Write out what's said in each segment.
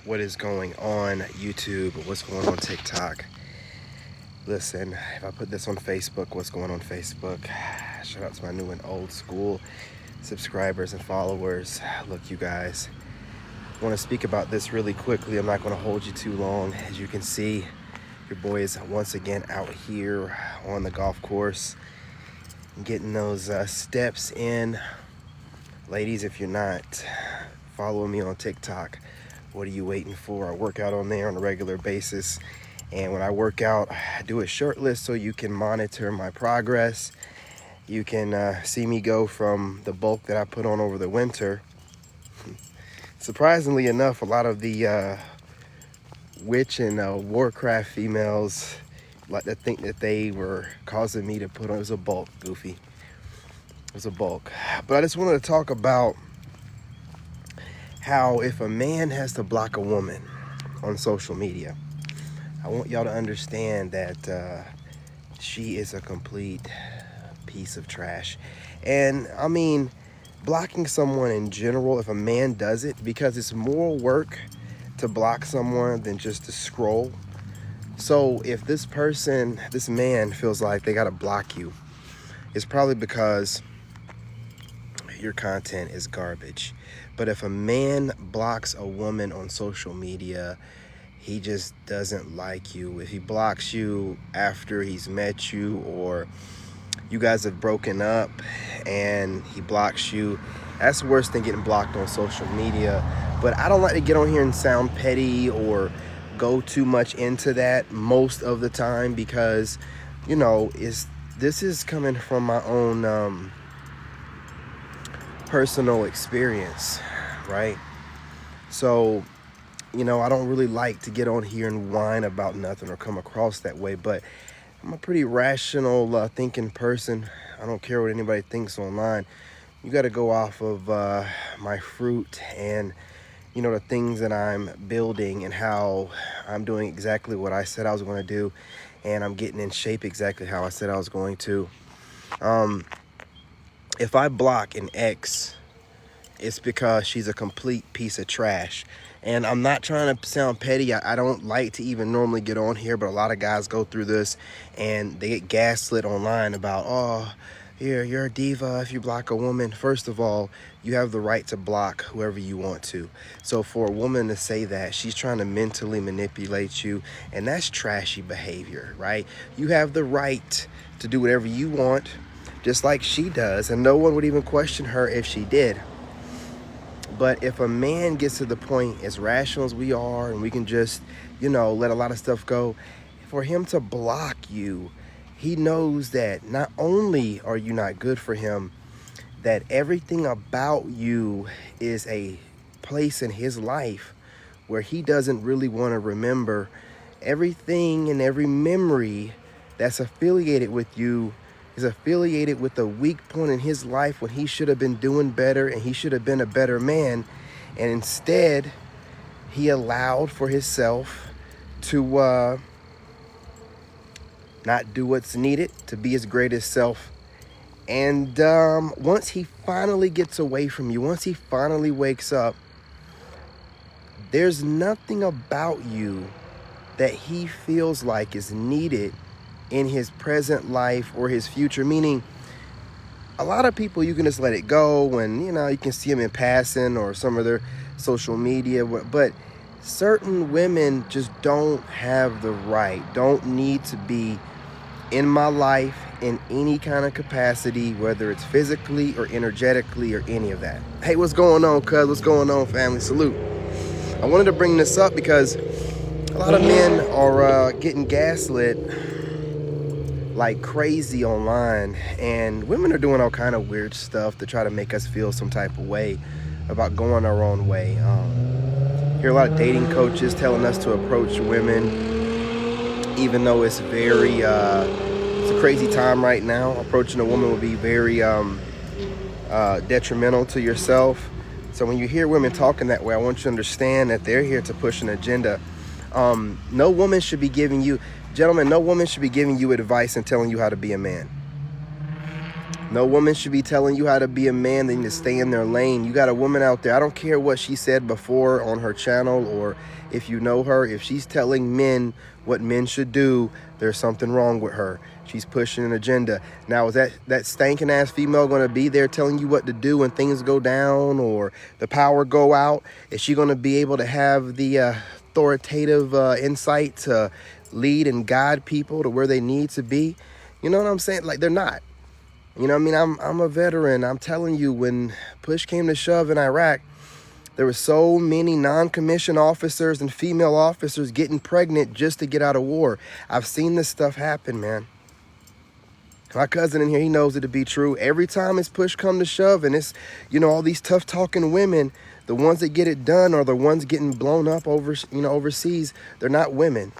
What is going on YouTube? What's going on TikTok? Listen, if I put this on Facebook, what's going on Facebook? Shout out to my new and old school subscribers and followers. Look, you guys, I want to speak about this really quickly. I'm not going to hold you too long. As you can see, your boy is once again out here on the golf course, getting those steps in. Ladies, if you're not following me on TikTok, what are you waiting for? I work out on there on a regular basis, and when I work out, I do it shirtless so you can monitor my progress. You can see me go from the bulk that I put on over the winter. Surprisingly enough, a lot of the witch and Warcraft females like to think that they were causing me to put on. It was a bulk, Goofy. It was a bulk. But I just wanted to talk about how if a man has to block a woman on social media, I want y'all to understand that she is a complete piece of trash. And I mean, blocking someone in general, if a man does it, because it's more work to block someone than just to scroll. So if this person, this man feels like they gotta block you, it's probably because your content is garbage. But if a man blocks a woman on social media, he just doesn't like you. If he blocks you after he's met you, or you guys have broken up and he blocks you, that's worse than getting blocked on social media. But I don't like to get on here and sound petty or go too much into that most of the time, because, you know, this is coming from my own personal experience, right? So, you know, I don't really like to get on here and whine about nothing or come across that way, but I'm a pretty rational thinking person. I don't care what anybody thinks online. You got to go off of my fruit and, you know, the things that I'm building and how I'm doing exactly what I said I was going to do, and I'm getting in shape exactly how I said I was going to. If I block an ex, it's because she's a complete piece of trash. And I'm not trying to sound petty. I don't like to even normally get on here, but a lot of guys go through this and they get gaslit online about, oh, you're a diva if you block a woman. First of all, you have the right to block whoever you want to. So for a woman to say that, she's trying to mentally manipulate you, and that's trashy behavior, right? You have the right to do whatever you want, just like she does, and no one would even question her if she did. But if a man gets to the point, as rational as we are, and we can just, you know, let a lot of stuff go, for him to block you, he knows that not only are you not good for him, that everything about you is a place in his life where he doesn't really want to remember. Everything and every memory that's affiliated with you is affiliated with a weak point in his life when he should have been doing better and he should have been a better man. And instead, he allowed for himself to not do what's needed to be his greatest self. And once he finally gets away from you, once he finally wakes up, there's nothing about you that he feels like is needed in his present life or his future. Meaning, a lot of people, you can just let it go, and, you know, you can see them in passing or some of their social media, but certain women just don't have the right, don't need to be in my life in any kind of capacity, whether it's physically or energetically or any of that. Hey, what's going on, cuz? What's going on, family? Salute. I wanted to bring this up because a lot of men are getting gaslit like crazy online, and women are doing all kind of weird stuff to try to make us feel some type of way about going our own way. Hear a lot of dating coaches telling us to approach women, even though it's very it's a crazy time right now. Approaching a woman would be very detrimental to yourself. So when you hear women talking that way, I want you to understand that they're here to push an agenda. No woman should be giving you, gentlemen, no woman should be giving you advice and telling you how to be a man. No woman should be telling you how to be a man. They need to stay in their lane. You got a woman out there, I don't care what she said before on her channel, or if you know her, if she's telling men what men should do, there's something wrong with her. She's pushing an agenda. Now, is that stankin' ass female going to be there telling you what to do when things go down or the power go out? Is she going to be able to have the authoritative insight to lead and guide people to where they need to be? You know what I'm saying? Like, they're not. You know what I mean? I'm a veteran. I'm telling you, when push came to shove in Iraq, there were so many non-commissioned officers and female officers getting pregnant just to get out of war. I've seen this stuff happen, man. My cousin in here, he knows it to be true. Every time it's push come to shove and it's, you know, all these tough talking women, the ones that get it done are the ones getting blown up over, you know, overseas. They're not women.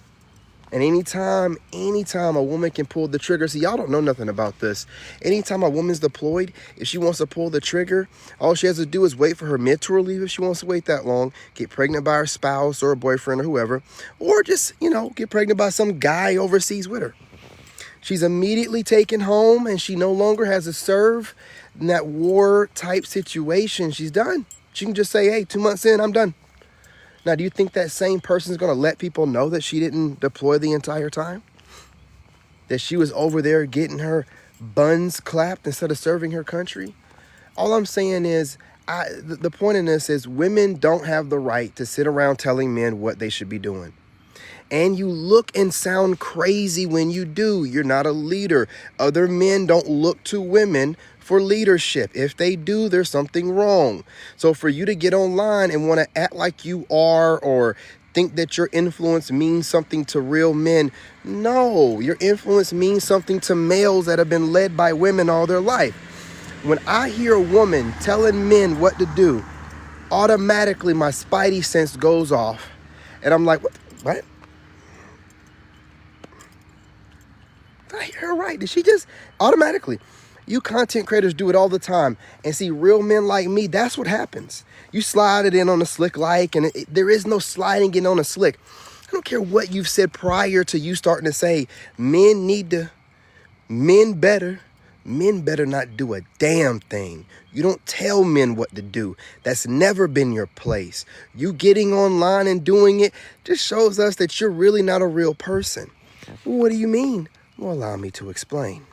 And anytime a woman can pull the trigger, see, y'all don't know nothing about this. Anytime a woman's deployed, if she wants to pull the trigger, all she has to do is wait for her mid-tour leave if she wants to wait that long, get pregnant by her spouse or her boyfriend or whoever, or just, you know, get pregnant by some guy overseas with her. She's immediately taken home and she no longer has to serve in that war type situation. She's done. She can just say, hey, 2 months in, I'm done. Now, do you think that same person is going to let people know that she didn't deploy the entire time? That she was over there getting her buns clapped instead of serving her country? All I'm saying is, the point in this is women don't have the right to sit around telling men what they should be doing. And you look and sound crazy when you do. You're not a leader. Other men don't look to women for leadership. If they do, there's something wrong. So for you to get online and want to act like you are, or think that your influence means something to real men, no, your influence means something to males that have been led by women all their life. When I hear a woman telling men what to do, automatically my spidey sense goes off. And I'm like, what? Did I hear her right? Did she just automatically? You content creators do it all the time. And see, real men like me, that's what happens. You slide it in on a slick like, and there is no sliding in on a slick. I don't care what you've said prior to you starting to say, men better not do a damn thing. You don't tell men what to do. That's never been your place. You getting online and doing it just shows us that you're really not a real person. Well, what do you mean? Well, allow me to explain.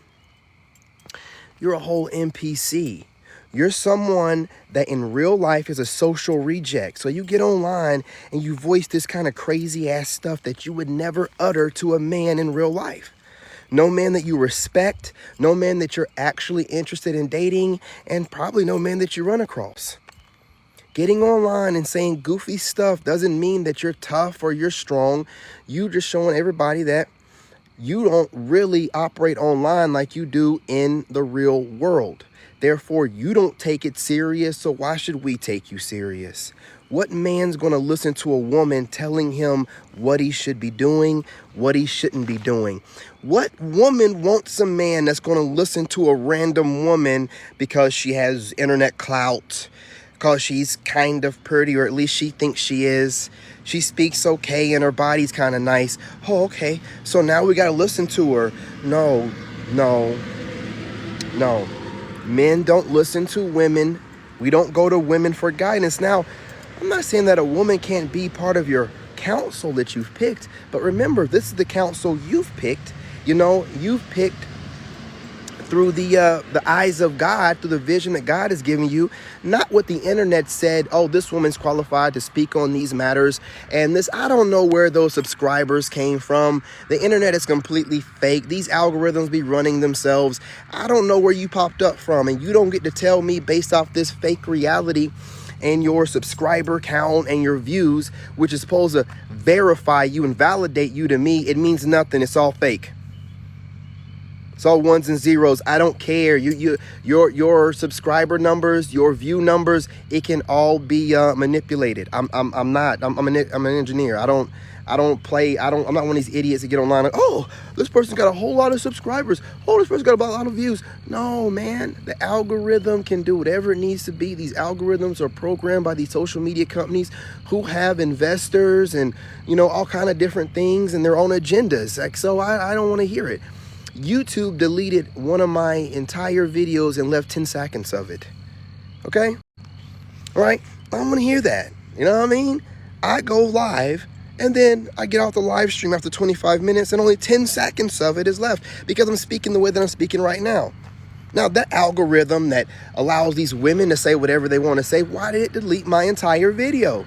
You're a whole NPC. You're someone that in real life is a social reject. So you get online and you voice this kind of crazy ass stuff that you would never utter to a man in real life. No man that you respect, no man that you're actually interested in dating, and probably no man that you run across. Getting online and saying goofy stuff doesn't mean that you're tough or you're strong. You just showing everybody that you don't really operate online like you do in the real world. Therefore, you don't take it serious, so why should we take you serious? What man's going to listen to a woman telling him what he should be doing, what he shouldn't be doing? What woman wants a man that's going to listen to a random woman because she has internet clout, because she's kind of pretty, or at least she thinks she is? She speaks okay and her body's kind of nice. Oh, okay. So now we got to listen to her. No. Men don't listen to women. We don't go to women for guidance. Now, I'm not saying that a woman can't be part of your counsel that you've picked, but remember, this is the counsel you've picked. You know, you've picked through the eyes of God, through the vision that God has given you, not what the internet said, oh, this woman's qualified to speak on these matters. And this, I don't know where those subscribers came from. The internet is completely fake. These algorithms be running themselves. I don't know where you popped up from, and you don't get to tell me based off this fake reality and your subscriber count and your views, which is supposed to verify you and validate you to me. It means nothing. It's all fake. It's all ones and zeros. I don't care. Your subscriber numbers, your view numbers, it can all be manipulated. I'm an engineer. I'm not one of these idiots that get online like, oh, this person's got a whole lot of subscribers. Oh, this person's got a lot of views. No, man. The algorithm can do whatever it needs to be. These algorithms are programmed by these social media companies who have investors and, you know, all kind of different things and their own agendas. Like, so I don't want to hear it. YouTube deleted one of my entire videos and left 10 seconds of it. Okay? All right? I don't want to hear that. You know what I mean? I go live and then I get off the live stream after 25 minutes and only 10 seconds of it is left because I'm speaking the way that I'm speaking right now. Now, that algorithm that allows these women to say whatever they want to say, why did it delete my entire video?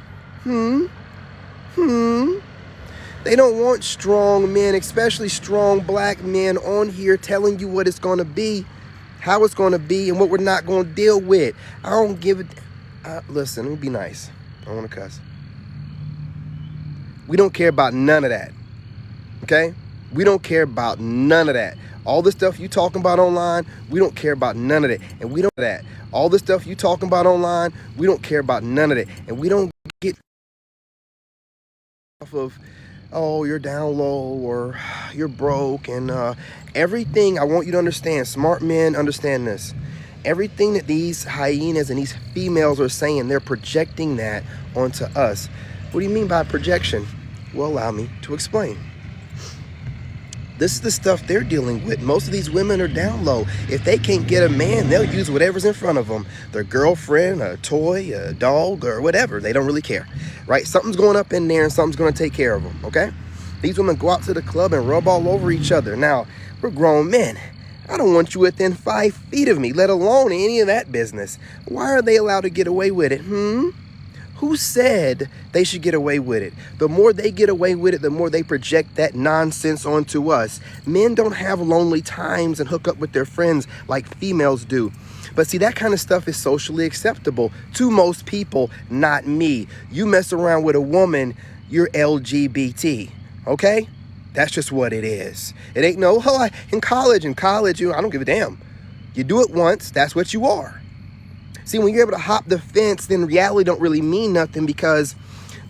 They don't want strong men, especially strong black men on here telling you what it's going to be, how it's going to be, and what we're not going to deal with. I don't give a... listen, let me be nice. I don't want to cuss. We don't care about none of that, okay? We don't care about none of that. All the stuff you talking about online, we don't care about none of that. And we don't that. All the stuff you talking about online, we don't care about none of that. And we don't get off of, oh, you're down low or you're broke and everything. I want you to understand, smart men understand this. Everything that these hyenas and these females are saying, they're projecting that onto us. What do you mean by projection? Well, allow me to explain. This is the stuff they're dealing with. Most of these women are down low. If they can't get a man, they'll use whatever's in front of them. Their girlfriend, a toy, a dog, or whatever. They don't really care, right? Something's going up in there and something's going to take care of them, okay? These women go out to the club and rub all over each other. Now, we're grown men. I don't want you within 5 feet of me, let alone any of that business. Why are they allowed to get away with it? Who said they should get away with it? The more they get away with it, the more they project that nonsense onto us. Men don't have lonely times and hook up with their friends like females do. But see, that kind of stuff is socially acceptable to most people, not me. You mess around with a woman, you're LGBT, okay? That's just what it is. It ain't no, in college, I don't give a damn. You do it once, that's what you are. See, when you're able to hop the fence, then reality don't really mean nothing because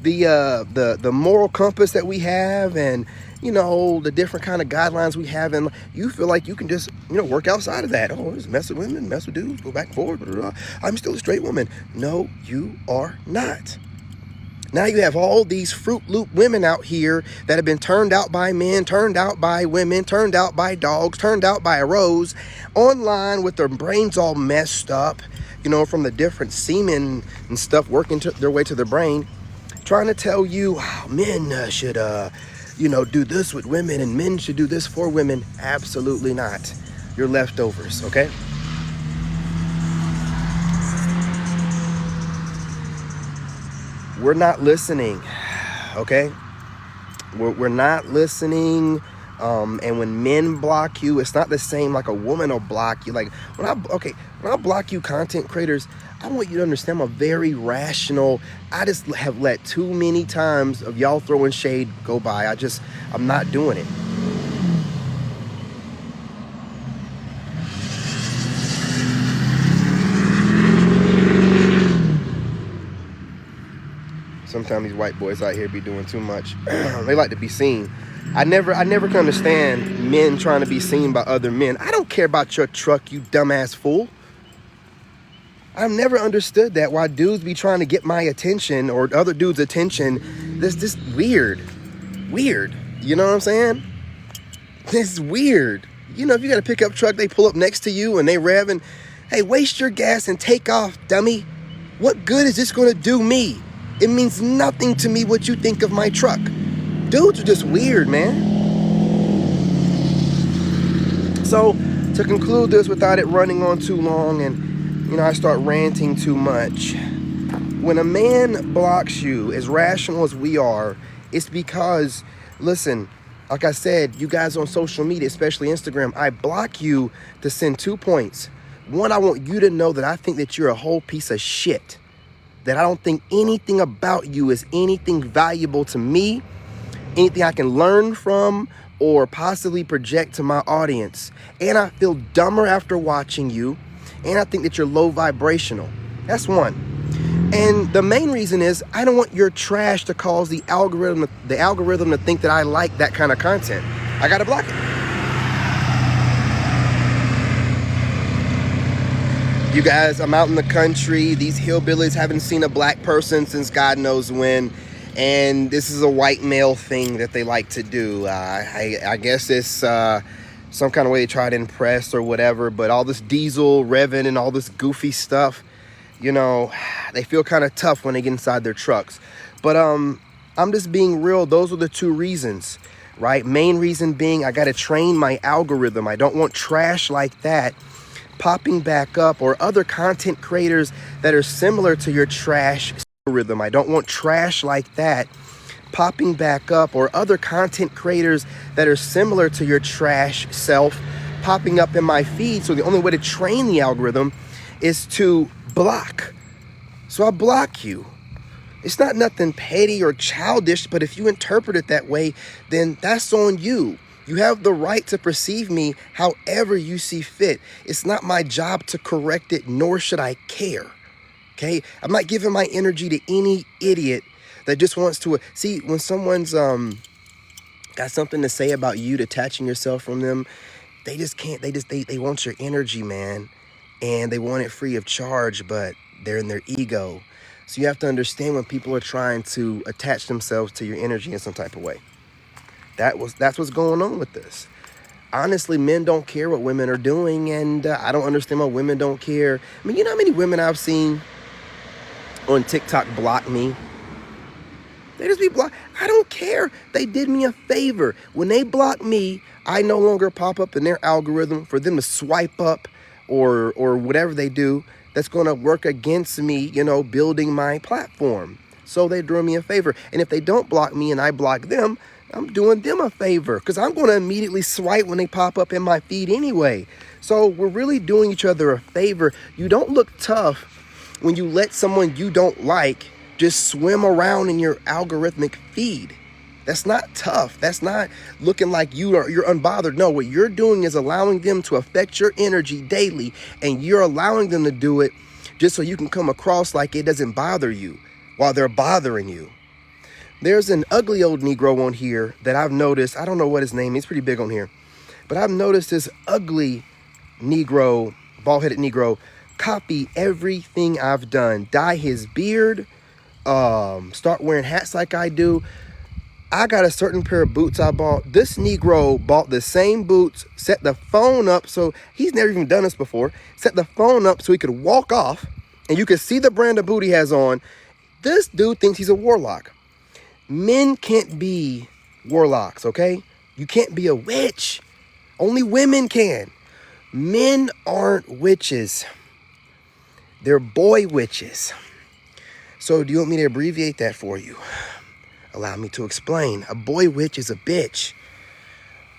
the moral compass that we have and, you know, the different kind of guidelines we have, and you feel like you can just, you know, work outside of that. Oh, just mess with women, mess with dudes, go back and forth. Blah, blah, blah. I'm still a straight woman. No, you are not. Now you have all these Fruit Loop women out here that have been turned out by men, turned out by women, turned out by dogs, turned out by a rose, online with their brains all messed up, you know, from the different semen and stuff working their way to their brain, trying to tell you how men should, you know, do this with women and men should do this for women. Absolutely not. You're leftovers, okay? We're not listening, okay? We're not listening. And when men block you, it's not the same like a woman will block you. Like when I block you content creators, I want you to understand I'm a very rational. I just have let too many times of y'all throwing shade go by. I'm not doing it. Sometimes these white boys out here be doing too much. They like to be seen. I never can understand men trying to be seen by other men. I don't care about your truck, you dumbass fool. I've never understood that, why dudes be trying to get my attention or other dudes' attention. This just weird. You know what I'm saying? This is weird. You know, if you got a pickup truck, they pull up next to you and they rev and, hey, waste your gas and take off, dummy. What good is this going to do me? It means nothing to me what you think of my truck. Dudes are just weird, man. So, to conclude this without it running on too long and, you know, I start ranting too much. When a man blocks you, as rational as we are, it's because, listen, like I said, you guys on social media, especially Instagram, I block you to send 2 points. One, I want you to know that I think that you're a whole piece of shit. That I don't think anything about you is anything valuable to me, anything I can learn from or possibly project to my audience. And I feel dumber after watching you, and I think that you're low vibrational. That's one. And the main reason is I don't want your trash to cause the algorithm to think that I like that kind of content. I gotta block it. You guys, I'm out in the country. These hillbillies haven't seen a black person since God knows when. And this is a white male thing that they like to do. I guess it's some kind of way to try to impress or whatever. But all this diesel revving and all this goofy stuff, you know, they feel kind of tough when they get inside their trucks. But I'm just being real. Those are the two reasons, right? Main reason being I got to train my algorithm. I don't want trash like that popping back up, or other content creators that are similar to your trash algorithm. I don't want trash like that popping back up, or other content creators that are similar to your trash self popping up in my feed. So the only way to train the algorithm is to block. So I block you. It's not nothing petty or childish, but if you interpret it that way, then that's on you. You have the right to perceive me however you see fit. It's not my job to correct it, nor should I care. Okay? I'm not giving my energy to any idiot that just wants to see when someone's got something to say about you, detaching yourself from them. They just can't. They want your energy, man, and they want it free of charge, but they're in their ego. So you have to understand when people are trying to attach themselves to your energy in some type of way. That's what's going on with this. Honestly, men don't care what women are doing, and I don't understand why women don't care. I mean, you know how many women I've seen on TikTok block me? They just be blocked. I don't care. They did me a favor. When they block me, I no longer pop up in their algorithm for them to swipe up or whatever they do that's going to work against me, you know, building my platform. So they're doing me a favor. And if they don't block me and I block them, I'm doing them a favor, because I'm going to immediately swipe when they pop up in my feed anyway. So we're really doing each other a favor. You don't look tough when you let someone you don't like just swim around in your algorithmic feed. That's not tough. That's not looking like you're unbothered. No, what you're doing is allowing them to affect your energy daily, and you're allowing them to do it just so you can come across like it doesn't bother you while they're bothering you. There's an ugly old Negro on here that I've noticed. I don't know what his name is. He's pretty big on here. But I've noticed this ugly Negro, bald-headed Negro, copy everything I've done. Dye his beard, start wearing hats like I do. I got a certain pair of boots I bought. This Negro bought the same boots, set the phone up, so he's never even done this before, set the phone up so he could walk off, and you could see the brand of boot he has on. This dude thinks he's a warlock. Men can't be warlocks, okay? You can't be a witch. Only women can. Men aren't witches. They're boy witches. So do you want me to abbreviate that for you? Allow me to explain. A boy witch is a bitch.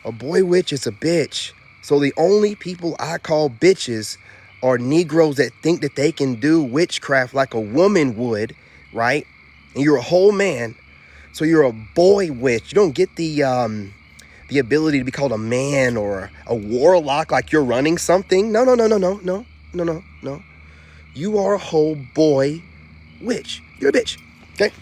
A boy witch is a bitch. So the only people I call bitches are Negroes that think that they can do witchcraft like a woman would, right? And you're a whole man. So you're a boy witch. You don't get the ability to be called a man or a warlock like you're running something. No. You are a whole boy witch. You're a bitch. Okay?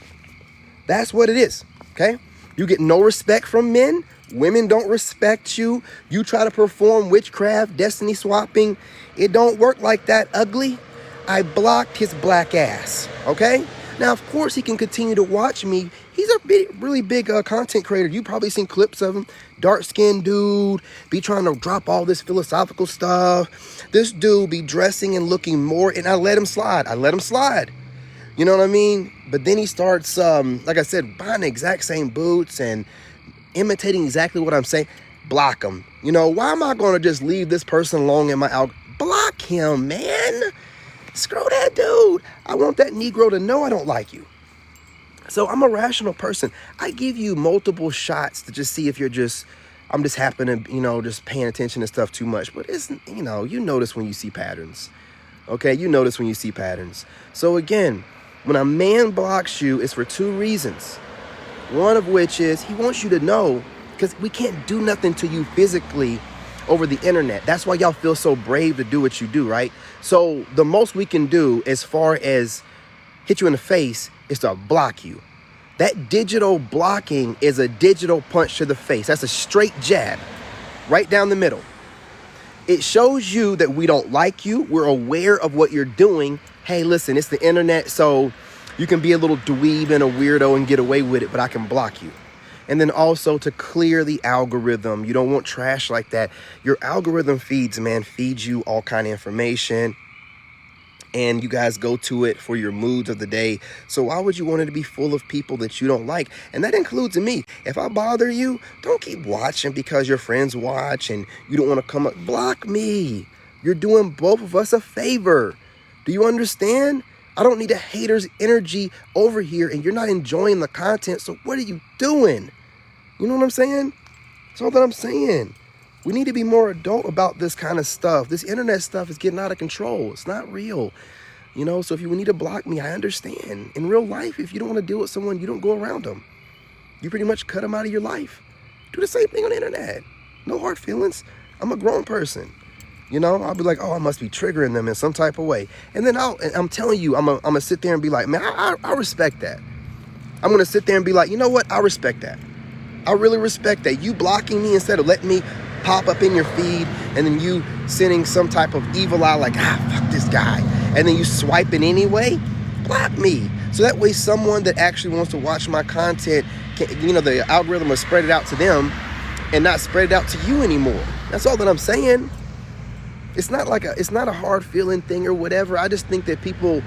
That's what it is. Okay? You get no respect from men. Women don't respect you. You try to perform witchcraft, destiny swapping. It don't work like that, ugly. I blocked his black ass. Okay? Now, of course, he can continue to watch me. He's a really big content creator. You've probably seen clips of him. Dark-skinned dude, be trying to drop all this philosophical stuff. This dude be dressing and looking more, and I let him slide. You know what I mean? But then he starts, like I said, buying the exact same boots and imitating exactly what I'm saying. Block him. You know, why am I going to just leave this person alone in my block him, man? Screw that dude. I want that Negro to know I don't like you. So I'm a rational person. I give you multiple shots to just see if I'm just happening to, just paying attention to stuff too much. But it's, you notice when you see patterns. Okay, you notice when you see patterns. So again, when a man blocks you, it's for two reasons. One of which is he wants you to know, because we can't do nothing to you physically over the internet. That's why y'all feel so brave to do what you do, right? So the most we can do as far as hit you in the face is to block you. That digital blocking is a digital punch to the face. That's a straight jab right down the middle. It shows you that we don't like you. We're aware of what you're doing. Hey, listen, it's the internet, so you can be a little dweeb and a weirdo and get away with it, but I can block you. And then also to clear the algorithm. You don't want trash like that. Your algorithm feeds, man, feeds you all kind of information. And you guys go to it for your moods of the day. So why would you want it to be full of people that you don't like? And that includes me. If I bother you, don't keep watching because your friends watch and you don't want to come up. Block me. You're doing both of us a favor. Do you understand? I don't need a hater's energy over here, and you're not enjoying the content. So what are you doing? You know what I'm saying? That's all that I'm saying. We need to be more adult about this kind of stuff. This internet stuff is getting out of control. It's not real. You know, so if you need to block me, I understand. In real life, if you don't want to deal with someone, you don't go around them. You pretty much cut them out of your life. Do the same thing on the internet. No hard feelings. I'm a grown person. You know, I'll be like, oh, I must be triggering them in some type of way. And then I'm telling you, I'm gonna sit there and be like, man, I respect that. I'm going to sit there and be like, you know what? I respect that. I really respect that. You blocking me instead of letting me pop up in your feed, and then you sending some type of evil eye like, fuck this guy, and then you swipe it anyway. Block me. So that way someone that actually wants to watch my content, you know, the algorithm will spread it out to them and not spread it out to you anymore. That's all that I'm saying. It's not a hard feeling thing or whatever. I just think that people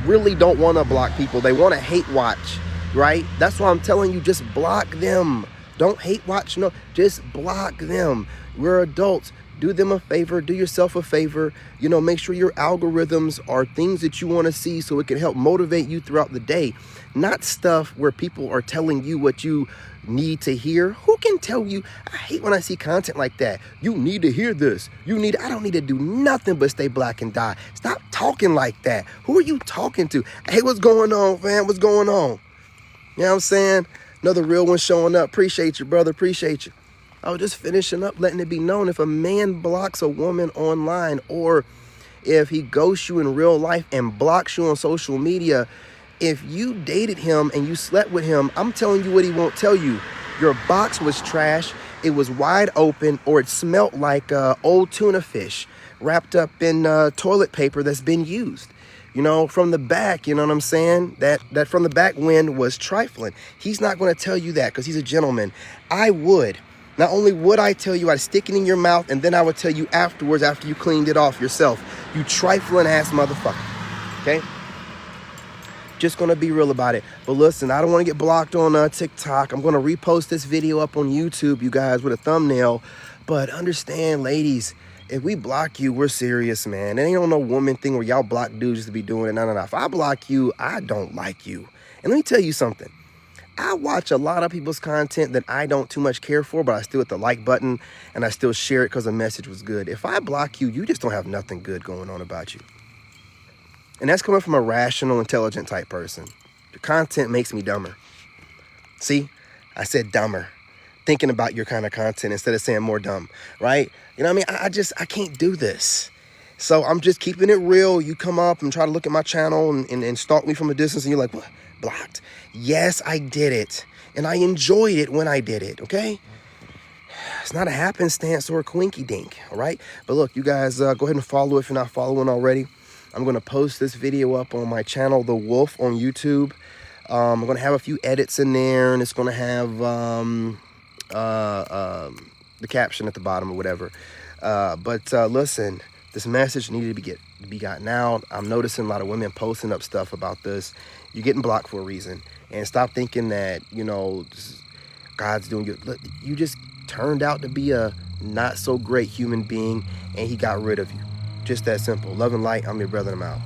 really don't want to block people. They want to hate watch, right? That's why I'm telling you, just block them. Don't hate watch, no, just block them. We're adults. Do them a favor, do yourself a favor. You know, make sure your algorithms are things that you want to see so it can help motivate you throughout the day. Not stuff where people are telling you what you need to hear. Who can tell you? I hate when I see content like that. You need to hear this. I don't need to do nothing but stay black and die. Stop talking like that. Who are you talking to? Hey, what's going on, fam? What's going on? You know what I'm saying? Another real one showing up. Appreciate you, brother. Appreciate you. I was just finishing up, letting it be known, if a man blocks a woman online, or if he ghosts you in real life and blocks you on social media, if you dated him and you slept with him, I'm telling you what he won't tell you. Your box was trash, it was wide open, or it smelled like old tuna fish wrapped up in toilet paper that's been used. You know, from the back, you know what I'm saying? That from the back wind was trifling. He's not going to tell you that because he's a gentleman. I would. Not only would I tell you, I'd stick it in your mouth, and then I would tell you afterwards, after you cleaned it off yourself. You trifling ass motherfucker. Okay? Just going to be real about it. But listen, I don't want to get blocked on TikTok. I'm going to repost this video up on YouTube, you guys, with a thumbnail. But understand, ladies, if we block you, we're serious, man. It ain't on no woman thing where y'all block dudes just to be doing it. No. If I block you, I don't like you. And let me tell you something. I watch a lot of people's content that I don't too much care for, but I still hit the like button and I still share it because the message was good. If I block you, you just don't have nothing good going on about you. And that's coming from a rational, intelligent type person. Your content makes me dumber. See, I said dumber. Thinking about your kind of content instead of saying more dumb, right? You know what I mean? I can't do this. So I'm just keeping it real. You come up and try to look at my channel and stalk me from a distance, and you're like, what? Blocked? Yes, I did it. And I enjoyed it when I did it, okay? It's not a happenstance or a quinky dink, all right? But look, you guys, go ahead and follow if you're not following already. I'm going to post this video up on my channel, The Wolf, on YouTube. I'm going to have a few edits in there, and it's going to have the caption at the bottom or whatever. But listen, this message needed to be gotten out. I'm noticing a lot of women posting up stuff about this. You're getting blocked for a reason. And stop thinking that, you know, God's doing you. Look, you just turned out to be a not so great human being, and he got rid of you. Just that simple. Love and light. I'm your brother, and I'm out.